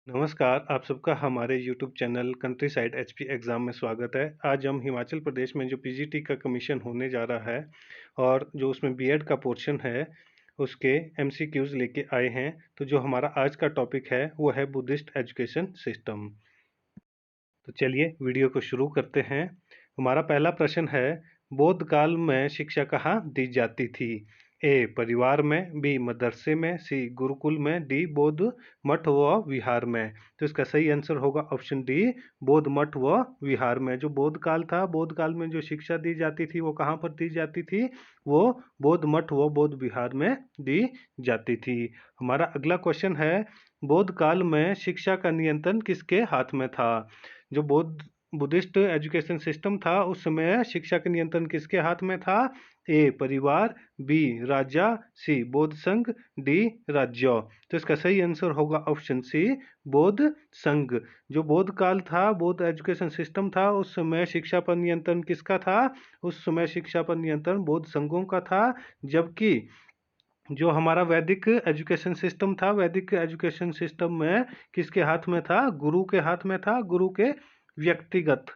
नमस्कार, आप सबका हमारे YouTube channel country side HP exam में स्वागत है। आज हम हिमाचल प्रदेश में जो पीजीटी का कमीशन होने जा रहा है और जो उसमें बीएड का पोर्शन है, उसके एमसीक्यूज़ लेके आए हैं। तो जो हमारा आज का टॉपिक है, वो है बुद्धिस्ट एजुकेशन सिस्टम। तो चलिए वीडियो को शुरू करते हैं। हमारा पहला प्रश्न है, बौद्ध काल में शिक्षा कहाँ दी जाती थी? ए परिवार में, बी मदरसे में, सी गुरुकुल में, डी बौद्ध मठ व विहार में। तो इसका सही आंसर होगा ऑप्शन डी, बौद्ध मठ व विहार में। जो बौद्ध काल था, बौद्ध काल में जो शिक्षा दी जाती थी वो कहाँ पर दी जाती थी? वो बौद्ध मठ व बौद्ध विहार में दी जाती थी। हमारा अगला क्वेश्चन है, बौद्ध काल में शिक्षा का नियंत्रण किसके हाथ में था? जो बुद्धिस्ट एजुकेशन सिस्टम था उस समय शिक्षा का नियंत्रण किसके हाथ में था? ए परिवार, बी राजा, सी बौद्ध संघ, डी राज्य। तो इसका सही आंसर होगा ऑप्शन सी, बौद्ध संघ। जो बौद्ध काल था, बौद्ध एजुकेशन सिस्टम था, उस समय शिक्षा पर नियंत्रण किसका था? उस समय शिक्षा पर नियंत्रण बौद्ध संघों का था। जबकि जो हमारा वैदिक एजुकेशन सिस्टम था, वैदिक एजुकेशन सिस्टम में किसके हाथ में था? गुरु के हाथ में था, गुरु के व्यक्तिगत।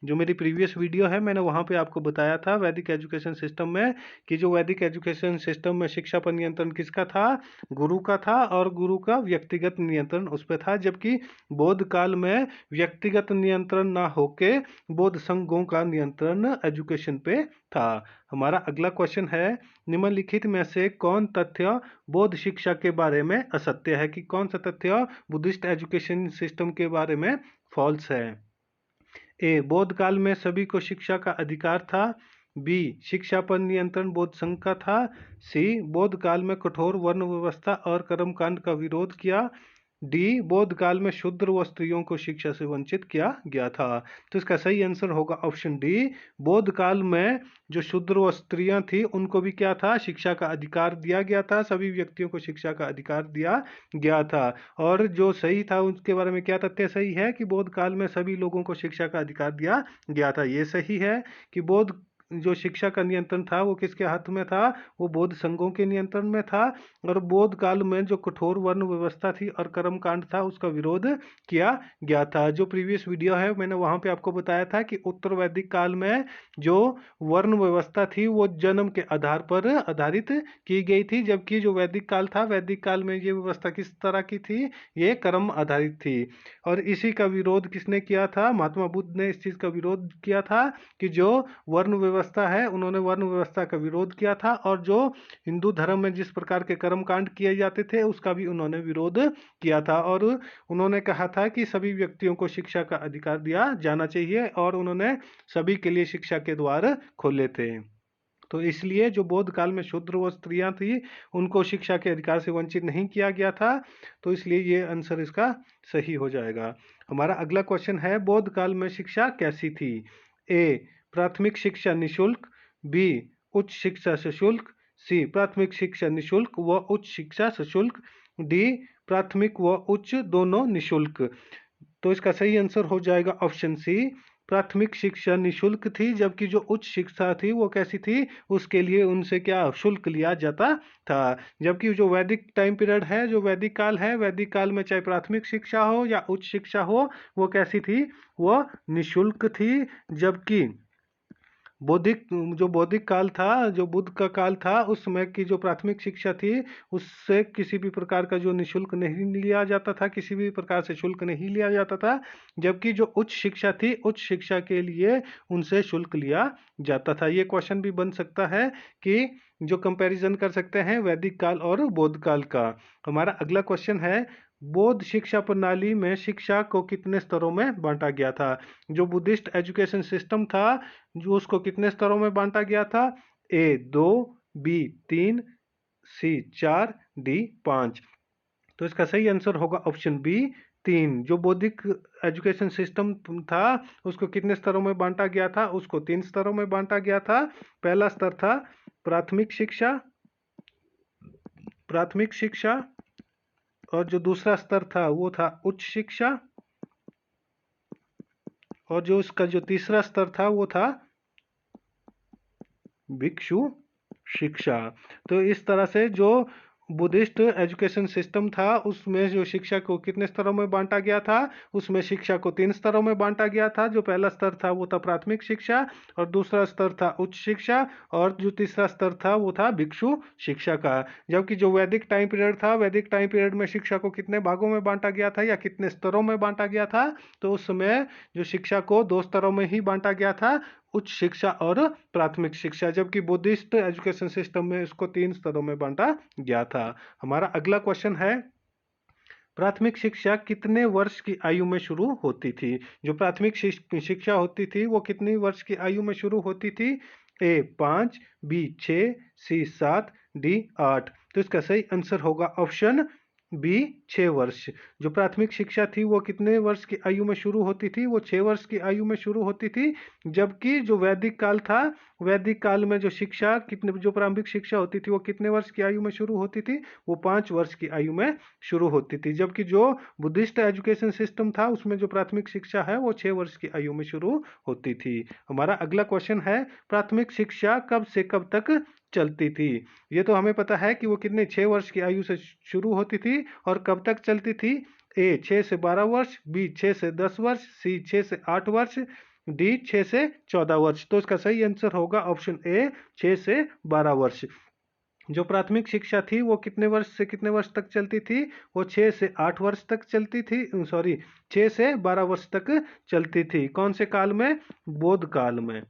जो मेरी प्रीवियस वीडियो है मैंने वहाँ पे आपको बताया था वैदिक एजुकेशन सिस्टम में कि जो वैदिक एजुकेशन सिस्टम में शिक्षा पर नियंत्रण किसका था? गुरु का था, और गुरु का व्यक्तिगत नियंत्रण उस पर था। जबकि बौद्ध काल में व्यक्तिगत नियंत्रण ना होके बौद्ध संघों का नियंत्रण एजुकेशन पे था। हमारा अगला क्वेश्चन है, निम्नलिखित में से कौन तथ्य बौद्ध शिक्षा के बारे में असत्य है? कि कौन सा तथ्य बुद्धिस्ट एजुकेशन सिस्टम के बारे में फॉल्स है? ए बौद्ध काल में सभी को शिक्षा का अधिकार था, बी शिक्षा पर नियंत्रण बौद्ध संघ का था, सी बौद्ध काल में कठोर वर्ण व्यवस्था और कर्मकांड का विरोध किया, डी बौद्ध काल में शूद्र व स्त्रियों को शिक्षा से वंचित किया गया था। तो इसका सही आंसर होगा ऑप्शन डी, बौद्ध काल में जो शूद्र व स्त्रियां थी उनको भी क्या था? शिक्षा का अधिकार दिया गया था, सभी व्यक्तियों को शिक्षा का अधिकार दिया गया था। और जो सही था उसके बारे में क्या तथ्य सही है? कि बौद्ध काल में सभी लोगों को शिक्षा का अधिकार दिया गया था। ये सही है कि बौद्ध जो शिक्षा का नियंत्रण था वो किसके हाथ में था? वो बौद्ध संघों के नियंत्रण में था। और बौद्ध काल में जो कठोर वर्ण व्यवस्था थी और कर्मकांड था उसका विरोध किया गया था। जो प्रीवियस वीडियो है मैंने वहां पे आपको बताया था कि उत्तर वैदिक काल में जो वर्ण व्यवस्था थी वो जन्म के आधार पर आधारित की गई थी। जबकि जो वैदिक काल था, वैदिक काल में ये व्यवस्था किस तरह की थी? ये कर्म आधारित थी। और इसी का विरोध किसने किया था? महात्मा बुद्ध ने इस चीज का विरोध किया था कि जो वर्ण व्यवस्था है, उन्होंने वर्ण व्यवस्था का विरोध किया था। और जो हिंदू धर्म में जिस प्रकार के कर्म कांड किए जाते थे उसका भी उन्होंने विरोध किया था। और उन्होंने कहा था कि सभी व्यक्तियों को शिक्षा का अधिकार दिया जाना चाहिए, और उन्होंने सभी के लिए शिक्षा के द्वार खोले थे। तो इसलिए जो बौद्ध काल में शूद्र व स्त्रियां थी उनको शिक्षा के अधिकार से वंचित नहीं किया गया था। तो इसलिए ये आंसर इसका सही हो जाएगा। हमारा अगला क्वेश्चन है, बौद्ध काल में शिक्षा कैसी थी? ए प्राथमिक शिक्षा निशुल्क, बी उच्च शिक्षा सशुल्क, सी प्राथमिक शिक्षा निशुल्क व उच्च शिक्षा सशुल्क, डी प्राथमिक व उच्च दोनों निशुल्क। तो इसका सही आंसर हो जाएगा ऑप्शन सी, प्राथमिक शिक्षा निशुल्क थी। जबकि जो उच्च शिक्षा थी वो कैसी थी? उसके लिए उनसे क्या शुल्क लिया जाता था। जबकि जो वैदिक टाइम पीरियड है, जो वैदिक काल है, वैदिक काल में चाहे प्राथमिक शिक्षा हो या उच्च शिक्षा हो, वो कैसी थी? वो निशुल्क थी। जबकि बौद्धिक जो बौद्धिक काल था, जो बुद्ध का काल था, उस समय की जो प्राथमिक शिक्षा थी उससे किसी भी प्रकार का जो निशुल्क नहीं लिया जाता था, किसी भी प्रकार से शुल्क नहीं लिया जाता था। जबकि जो उच्च शिक्षा थी, उच्च शिक्षा के लिए उनसे शुल्क लिया जाता था। ये क्वेश्चन भी बन सकता है कि जो कंपैरिजन कर सकते हैं वैदिक काल और बौद्ध काल का। हमारा अगला क्वेश्चन है, बौद्ध शिक्षा प्रणाली में शिक्षा को कितने स्तरों में बांटा गया था? जो बुद्धिस्ट एजुकेशन सिस्टम था जो उसको कितने स्तरों में बांटा गया था? ए 2, बी 3, सी 4, डी 5। तो इसका सही आंसर होगा ऑप्शन बी 3। जो बौद्धिक एजुकेशन सिस्टम था उसको कितने स्तरों में बांटा गया था? उसको 3 स्तरों में बांटा गया था। पहला स्तर था प्राथमिक शिक्षा, प्राथमिक शिक्षा, और जो दूसरा स्तर था वो था उच्च शिक्षा, और जो उसका जो तीसरा स्तर था वो था भिक्षु शिक्षा। तो इस तरह से जो बुद्धिस्ट एजुकेशन सिस्टम था उसमें जो शिक्षा को कितने स्तरों में बांटा गया था, उसमें शिक्षा को 3 स्तरों में बांटा गया था। जो पहला स्तर था वो था प्राथमिक शिक्षा, और दूसरा स्तर था उच्च शिक्षा, और जो तीसरा स्तर था वो था भिक्षु शिक्षा का। जबकि जो वैदिक टाइम पीरियड था, वैदिक टाइम पीरियड में शिक्षा को कितने भागों में बांटा गया था या कितने स्तरों में बांटा गया था, तो उस समय जो शिक्षा को 2 स्तरों में ही बांटा गया था, उच्च शिक्षा और प्राथमिक शिक्षा। जबकि बुद्धिस्ट एजुकेशन सिस्टम में इसको 3 स्तरों में बांटा गया था। हमारा अगला क्वेश्चन है, प्राथमिक शिक्षा कितने वर्ष की आयु में शुरू होती थी? जो प्राथमिक शिक्षा होती थी वो कितनी वर्ष की आयु में शुरू होती थी? ए 5, बी 6, सी 7, डी 8। तो इसका सही आंसर होगा ऑप्शन बी 6 वर्ष। जो प्राथमिक शिक्षा थी वो कितने वर्ष की आयु में शुरू होती थी? वो 6 वर्ष की आयु में शुरू होती थी। जबकि जो वैदिक काल था, वैदिक काल में जो शिक्षा कितने जो प्रारंभिक शिक्षा होती थी वो कितने वर्ष की आयु में शुरू होती थी? वो 5 वर्ष की आयु में शुरू होती थी। जबकि जो बुद्धिस्ट एजुकेशन सिस्टम था उसमें जो प्राथमिक शिक्षा है वो 6 वर्ष की आयु में शुरू होती थी। हमारा अगला क्वेश्चन है, प्राथमिक शिक्षा कब से कब तक चलती थी? ये तो हमें पता है कि वो कितने 6 वर्ष की आयु से शुरू होती थी और कब तक चलती थी। ए 6 से 12 वर्ष, बी 6 से 10 वर्ष, सी 6 से 8 वर्ष, डी 6 से 14 वर्ष। तो इसका सही आंसर होगा ऑप्शन ए 6 से 12 वर्ष। जो प्राथमिक शिक्षा थी वो कितने वर्ष से कितने वर्ष तक चलती थी? वो 6 से 8 वर्ष तक चलती थी, सॉरी 6 से 12 वर्ष तक चलती थी। कौन से काल में? बौद्ध काल में।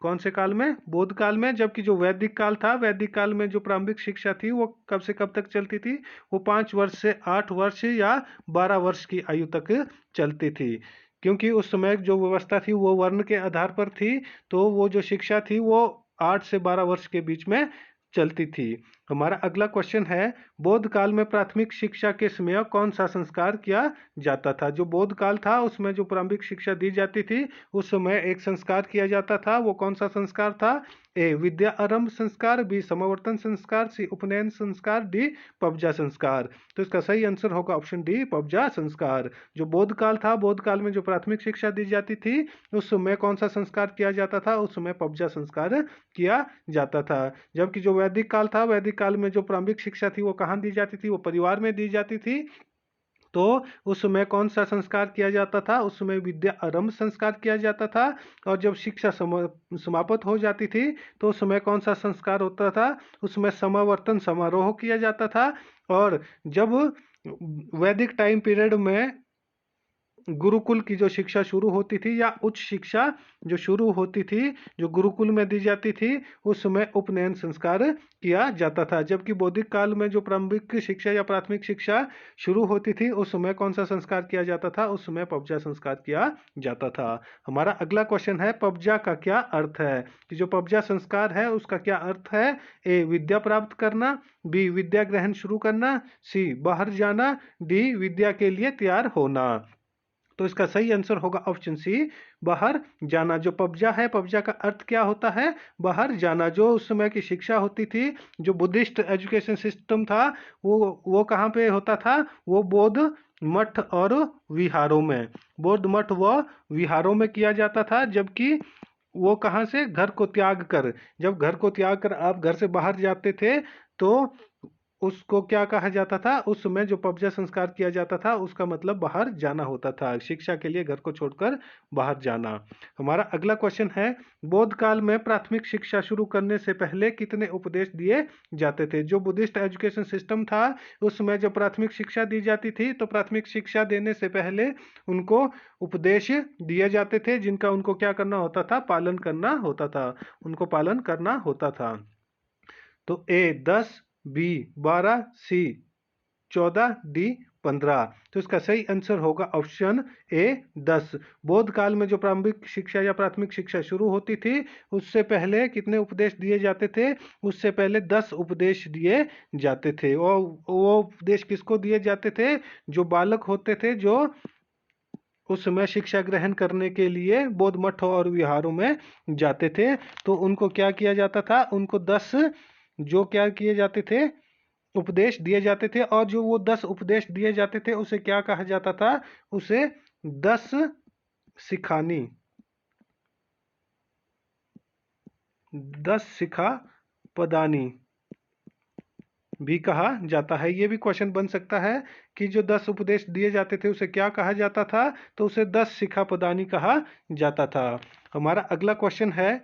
कौन से काल में? बौद्ध काल में। जबकि जो वैदिक काल था, वैदिक काल में जो प्रारंभिक शिक्षा थी वो कब से कब तक चलती थी? वो 5 वर्ष से 8 वर्ष या 12 वर्ष की आयु तक चलती थी। क्योंकि उस समय जो व्यवस्था थी वो वर्ण के आधार पर थी, तो वो जो शिक्षा थी वो 8 से 12 वर्ष के बीच में चलती थी। हमारा अगला क्वेश्चन है, बौद्ध काल में प्राथमिक शिक्षा के समय कौन सा संस्कार किया जाता था? जो बौद्ध काल था उसमें जो प्रारंभिक शिक्षा दी जाती थी उस समय एक संस्कार किया जाता था। वो कौन सा संस्कार था? ए विद्या आरंभ संस्कार, बी समावर्तन संस्कार, सी उपनयन संस्कार, डी पबजा संस्कार। तो इसका सही आंसर होगा ऑप्शन डी पबजा संस्कार। जो बौद्ध काल था, बौद्ध काल में जो प्राथमिक शिक्षा दी जाती थी उस समय कौन सा संस्कार किया जाता था? उस समय पबजा संस्कार किया जाता था। जबकि जो वैदिक काल था, वैदिक काल में जो प्रारंभिक शिक्षा थी वो कहाँ दी जाती थी? वो परिवार में दी जाती थी। तो उस समय कौन सा संस्कार किया जाता था? उस समय विद्या आरंभ संस्कार किया जाता था। और जब शिक्षा समाप्त हो जाती थी तो उस समय कौन सा संस्कार होता था? उस समय समावर्तन समारोह किया जाता था। और जब वैदिक टाइम पीरियड में गुरुकुल की जो शिक्षा शुरू होती थी या उच्च शिक्षा जो शुरू होती थी, जो गुरुकुल में दी जाती थी, उस समय उपनयन संस्कार किया जाता था। जबकि बौद्धिक काल में जो प्रारंभिक शिक्षा या प्राथमिक शिक्षा शुरू होती थी उस समय कौन सा संस्कार किया जाता था? उस समय पबजा संस्कार किया जाता था। हमारा अगला क्वेश्चन है, पबजा का क्या अर्थ है? कि जो पबजा संस्कार है उसका क्या अर्थ है? ए विद्या प्राप्त करना, बी विद्या ग्रहण शुरू करना, सी बाहर जाना, डी विद्या के लिए तैयार होना। तो इसका सही आंसर होगा ऑप्शन सी बाहर जाना। जो पबजा है, पबजा का अर्थ क्या होता है? बाहर जाना। जो उस समय की शिक्षा होती थी, जो बुद्धिस्ट एजुकेशन सिस्टम था, वो कहाँ पे होता था? वो बौद्ध मठ और विहारों में, बौद्ध मठ व विहारों में किया जाता था। जबकि वो कहाँ से? घर को त्याग कर। जब घर को त्याग कर आप घर से बाहर जाते थे तो उसको क्या कहा जाता था? उस समय जो पबजा संस्कार किया जाता था उसका मतलब बाहर जाना होता था, शिक्षा के लिए घर को छोड़कर बाहर जाना। हमारा अगला क्वेश्चन है, बौद्ध काल में प्राथमिक शिक्षा शुरू करने से पहले कितने उपदेश दिए जाते थे? जो बुद्धिस्ट एजुकेशन सिस्टम था उस समय जब प्राथमिक शिक्षा दी जाती थी तो प्राथमिक शिक्षा देने से पहले उनको उपदेश दिए जाते थे, जिनका उनको क्या करना होता था? पालन करना होता था, उनको पालन करना होता था। तो ए 10, बी 12, सी 14, डी 15। तो इसका सही आंसर होगा ऑप्शन ए 10। बौद्ध काल में जो प्रारंभिक शिक्षा या प्राथमिक शिक्षा शुरू होती थी उससे पहले कितने उपदेश दिए जाते थे? उससे पहले 10 उपदेश दिए जाते थे। और वो उपदेश किसको दिए जाते थे? जो बालक होते थे, जो उस समय शिक्षा ग्रहण करने के लिए बौद्ध मठों और विहारों में जाते थे। तो उनको क्या किया जाता था? उनको 10 जो क्या किए जाते थे? उपदेश दिए जाते थे। और जो वो 10 उपदेश दिए जाते थे उसे क्या कहा जाता था? उसे 10 सिखानी, 10 सिखा पदानी, भी कहा जाता है। ये भी क्वेश्चन बन सकता है कि जो 10 उपदेश दिए जाते थे उसे क्या कहा जाता था, तो उसे 10 शिखापदानी कहा जाता था। हमारा अगला क्वेश्चन है,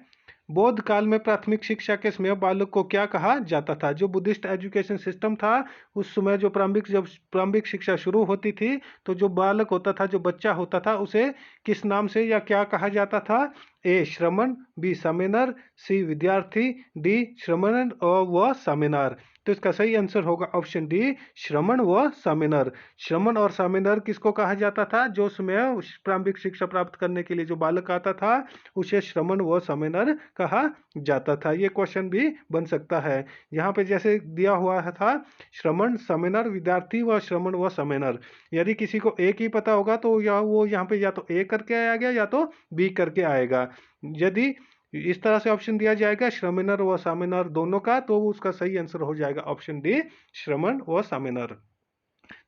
बौद्ध काल में प्राथमिक शिक्षा के समय बालक को क्या कहा जाता था। जो बुद्धिस्ट एजुकेशन सिस्टम था उस समय जब प्रारंभिक शिक्षा शुरू होती थी तो जो बालक होता था, जो बच्चा होता था, उसे किस नाम से या क्या कहा जाता था। ए श्रमण, बी सामेनर, सी विद्यार्थी, डी श्रमण और व सामेनार। तो इसका सही आंसर होगा ऑप्शन डी, श्रमण व सामेनर। श्रमण और सामेनर किसको कहा जाता था, जो समय प्रारंभिक शिक्षा प्राप्त करने के लिए जो बालक आता था उसे श्रमण व सामेनर कहा जाता था। ये क्वेश्चन भी बन सकता है। यहाँ पे जैसे दिया हुआ था श्रमण, सामेनर, विद्यार्थी व श्रमण व सामेनर। यदि किसी को एक ही पता होगा तो या वो यहाँ पे या तो ए करके आएगा या तो बी करके आएगा। यदि इस तरह से ऑप्शन दिया जाएगा श्रमणर व सामेनर दोनों का, तो उसका सही आंसर हो जाएगा ऑप्शन डी, श्रमण व सामेनर।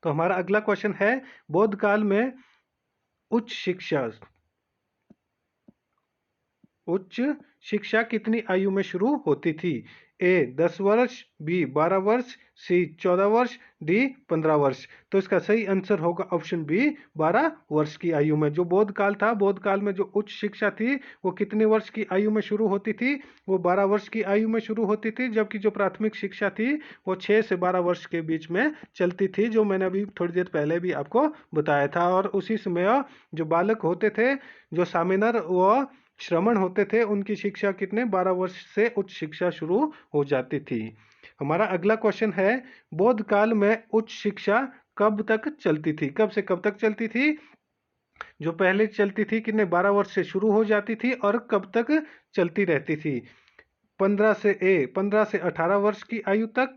तो हमारा अगला क्वेश्चन है, बौद्ध काल में उच्च शिक्षा कितनी आयु में शुरू होती थी। ए 10 वर्ष, बी 12 वर्ष, सी 14 वर्ष, डी 15 वर्ष। तो इसका सही आंसर होगा ऑप्शन बी, 12 वर्ष की आयु में। जो बौद्ध काल था, बौद्ध काल में जो उच्च शिक्षा थी वो कितने वर्ष की आयु में शुरू होती थी, वो 12 वर्ष की आयु में शुरू होती थी। जबकि जो प्राथमिक शिक्षा थी वो 6 से 12 वर्ष के बीच में चलती थी, जो मैंने अभी थोड़ी देर पहले भी आपको बताया था। और उसी समय जो बालक होते थे, जो सामेनर व श्रमण होते थे, उनकी शिक्षा कितने 12 वर्ष से उच्च शिक्षा शुरू हो जाती थी। हमारा अगला क्वेश्चन है, बौद्ध काल में उच्च शिक्षा कब तक चलती थी, कब से कब तक चलती थी। जो पहले चलती थी कितने 12 वर्ष से शुरू हो जाती थी और कब तक चलती रहती थी। 15 से 18 वर्ष की आयु तक,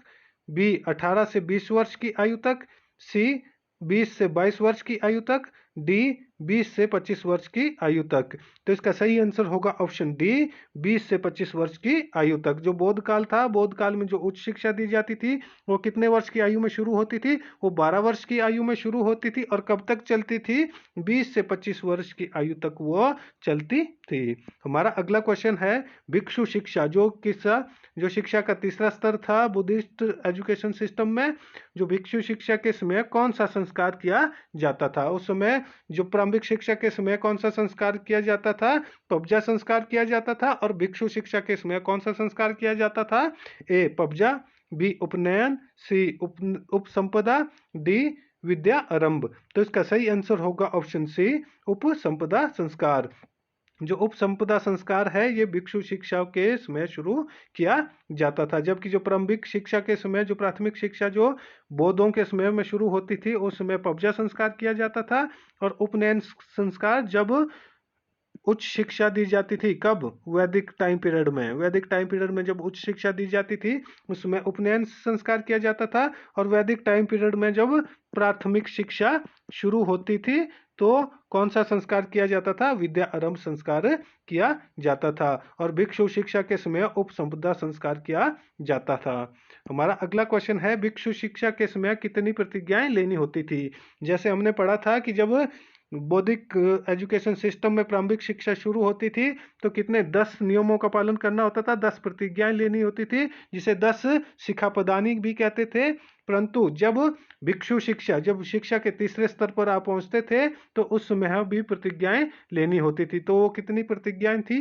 बी 18 से 20 वर्ष की आयु तक, सी 20 से 22 वर्ष की आयु तक, डी 20 से 25 वर्ष की आयु तक। तो इसका सही आंसर होगा ऑप्शन डी, 20 से 25 वर्ष की आयु तक। जो बौद्ध काल था, बौद्ध काल में जो उच्च शिक्षा दी जाती थी वो कितने वर्ष की आयु में शुरू होती थी, वो 12 वर्ष की आयु में शुरू होती थी और कब तक चलती थी, 20 से 25 वर्ष की आयु तक वो चलती थी। हमारा अगला क्वेश्चन है, भिक्षु शिक्षा जो शिक्षा का तीसरा स्तर था बुद्धिस्ट एजुकेशन सिस्टम में, जो भिक्षु शिक्षा के समय कौन सा संस्कार किया जाता था। उस समय जो प्रारंभिक शिक्षा के समय कौन सा संस्कार किया जाता था, पबजा संस्कार किया जाता था। और भिक्षु शिक्षा के समय कौन सा संस्कार किया जाता था, ए पबजा, बी उपनयन, सी उपसंपदा, डी विद्या आरंभ। तो इसका सही आंसर होगा ऑप्शन सी, उपसंपदा संस्कार। जो उपसंपदा संस्कार है ये भिक्षु शिक्षा के समय शुरू किया जाता था। जबकि जो प्रारंभिक शिक्षा के समय, जो प्राथमिक शिक्षा जो बौद्धों के समय में शुरू होती थी, उस समय पबजा संस्कार किया जाता था। और उपनयन संस्कार जब उच्च शिक्षा दी जाती थी, कब, वैदिक टाइम पीरियड में। वैदिक टाइम पीरियड में जब उच्च शिक्षा दी जाती थी उसमें उपनयन संस्कार किया जाता था। और वैदिक टाइम पीरियड में जब प्राथमिक शिक्षा शुरू होती थी तो कौन सा संस्कार किया जाता था, विद्या आरंभ संस्कार किया जाता था। और भिक्षु शिक्षा के समय उपसंपदा संस्कार किया जाता था। हमारा अगला क्वेश्चन है, भिक्षु शिक्षा के समय कितनी प्रतिज्ञाएं लेनी होती थी। जैसे हमने पढ़ा था कि जब बौद्धिक एजुकेशन सिस्टम में प्रारंभिक शिक्षा शुरू होती थी तो कितने 10 नियमों का पालन करना होता था, 10 प्रतिज्ञाएं लेनी होती थी, जिसे 10 शिखापदानी भी कहते थे। परंतु जब भिक्षु शिक्षा, जब शिक्षा के तीसरे स्तर पर आप पहुंचते थे तो उस समय भी प्रतिज्ञाएं लेनी होती थी। तो वो कितनी प्रतिज्ञाएं थी,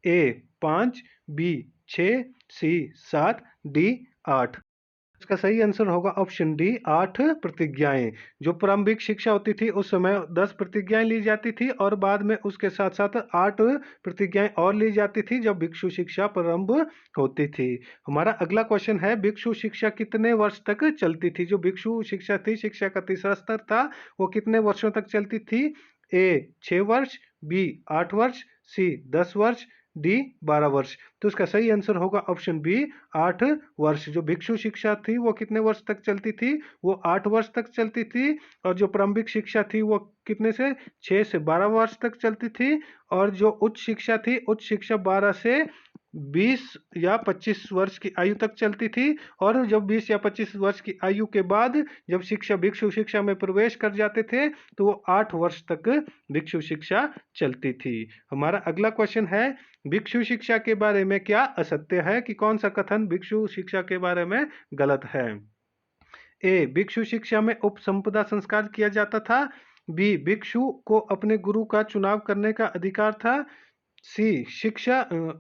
ए 5, बी 6, सी 7, डी 8। इसका सही आंसर होगा ऑप्शन डी, 8 प्रतिज्ञाएं। जो प्रारंभिक शिक्षा होती थी उस समय 10 प्रतिज्ञाएं ली जाती थी और बाद में उसके साथ साथ 8 प्रतिज्ञाएं और ली जाती थी जब भिक्षु शिक्षा प्रारंभ होती थी। हमारा अगला क्वेश्चन है, भिक्षु शिक्षा कितने वर्ष तक चलती थी। जो भिक्षु शिक्षा थी, शिक्षा का तीसरा स्तर था, वो कितने वर्षों तक चलती थी। ए 6 वर्ष, बी 8 वर्ष, सी 10 वर्ष, डी 12 वर्ष। तो इसका सही आंसर होगा ऑप्शन बी, 8 वर्ष। जो भिक्षु शिक्षा थी वो कितने वर्ष तक चलती थी, वो 8 वर्ष तक चलती थी। और जो प्रारंभिक शिक्षा थी वो कितने से 6 से 12 वर्ष तक चलती थी। और जो उच्च शिक्षा थी, उच्च शिक्षा 12 से 20 या 25 वर्ष की आयु तक चलती थी, और जब 20 या 25 वर्ष की आयु के बाद जब भिक्षु शिक्षा में प्रवेश कर जाते थे तो वो 8 वर्ष तक भिक्षु शिक्षा चलती थी। हमारा अगला क्वेश्चन है, भिक्षु शिक्षा के बारे में क्या असत्य है, कि कौन सा कथन भिक्षु शिक्षा के बारे में गलत है। ए, भिक्षु शिक्षा में उपसंपदा संस्कार किया जाता था। बी, भिक्षु को अपने गुरु का चुनाव करने का अधिकार था। सी,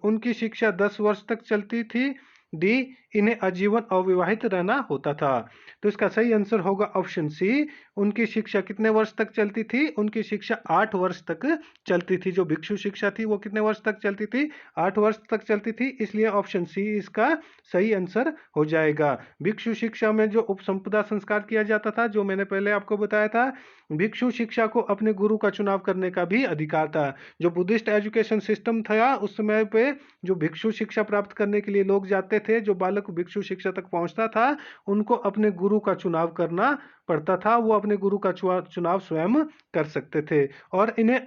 उनकी शिक्षा 10 वर्ष तक चलती थी। डी, इन्हें आजीवन अविवाहित रहना होता था। तो इसका सही आंसर होगा ऑप्शन सी, उनकी शिक्षा कितने वर्ष तक चलती थी, उनकी शिक्षा 8 वर्ष तक चलती थी। जो भिक्षु शिक्षा थी वो कितने वर्ष तक चलती थी, 8 वर्ष तक चलती थी, इसलिए ऑप्शन सी इसका सही आंसर हो जाएगा। भिक्षु शिक्षा में जो उपसंपदा संस्कार किया जाता था, जो मैंने पहले आपको बताया था, भिक्षु शिक्षा को अपने गुरु का चुनाव करने का भी अधिकार था। जो बुद्धिस्ट एजुकेशन सिस्टम था उस समय पे, जो भिक्षु शिक्षा प्राप्त करने के लिए लोग जाते थे, जो बालक भिक्षु शिक्षा तक पहुंचता था, उनको अपने गुरु का चुनाव करना पड़ता था। वो अपने गुरु का चुनाव स्वयं कर सकते थे, और इन्हें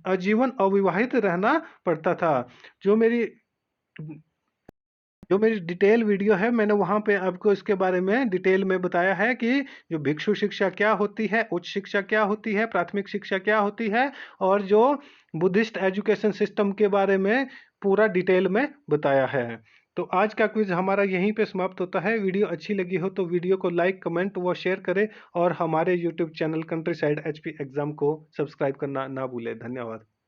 आजीवन अविवाहित रहना पड़ता था। जो मेरी डिटेल वीडियो है, मैंने वहां पे आपको इसके बारे में डिटेल में बताया है कि जो भिक्षु शिक्षा क्या होती है, उच्च शिक्षा क्या होती है, प्राथमिक शिक्षा क्या होती है, और जो बुद्धिस्ट एजुकेशन सिस्टम के बारे में पूरा डिटेल में बताया है। तो आज का क्विज हमारा यहीं पे समाप्त होता है। वीडियो अच्छी लगी हो तो वीडियो को लाइक, कमेंट व शेयर करें, और हमारे YouTube channel country side HP exam को सब्सक्राइब करना ना भूलें। धन्यवाद।